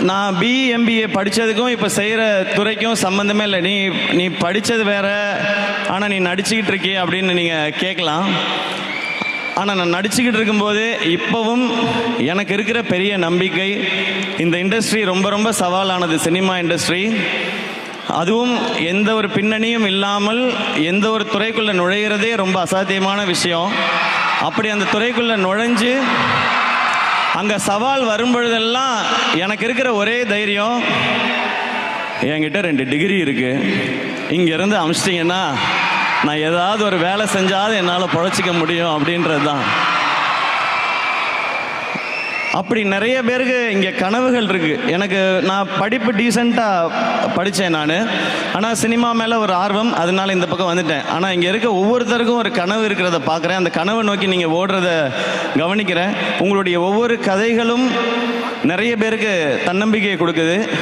நான் BE MBA படித்ததுக்கும் இப்போ செய்கிற துறைக்கும் சம்மந்தமே இல்லை. நீ படித்தது வேற, ஆனால் நீ நடிச்சுக்கிட்டு இருக்கிய அப்படின்னு நீங்கள் கேட்கலாம். ஆனால் நான் நடிச்சுக்கிட்டு இருக்கும்போது இப்போவும் எனக்கு இருக்கிற பெரிய நம்பிக்கை, இந்த இண்டஸ்ட்ரி ரொம்ப ரொம்ப சவாலானது, சினிமா இண்டஸ்ட்ரி. அதுவும் எந்த ஒரு பின்னணியும் இல்லாமல் எந்த ஒரு துறைக்குள்ளே நுழைகிறதே ரொம்ப அசாத்தியமான விஷயம். அப்படி அந்த துறைக்குள்ளே நுழைஞ்சு அங்கே சவால் வரும்பொழுதெல்லாம் எனக்கு இருக்கிற ஒரே தைரியம், என்கிட்ட 2 டிகிரி இருக்குது, இங்கேருந்து அமிச்சிட்டிங்கன்னா நான் ஏதாவது ஒரு வேலை செஞ்சாலும் என்னால் பொழைச்சிக்க முடியும் அப்படின்றது தான். அப்படி நிறைய பேருக்கு இங்கே கனவுகள் இருக்குது. எனக்கு நான் படிப்பு டீசெண்டாக படித்தேன் நான், ஆனால் சினிமா மேலே ஒரு ஆர்வம், அதனால இந்த பக்கம் வந்துட்டேன். ஆனால் இங்கே இருக்க ஒவ்வொருத்தருக்கும் ஒரு கனவு இருக்கிறத பார்க்குறேன். அந்த கனவை நோக்கி நீங்கள் ஓடுறத கவனிக்கிறேன். உங்களுடைய ஒவ்வொரு கதைகளும் நிறைய பேருக்கு தன்னம்பிக்கையை கொடுக்குது.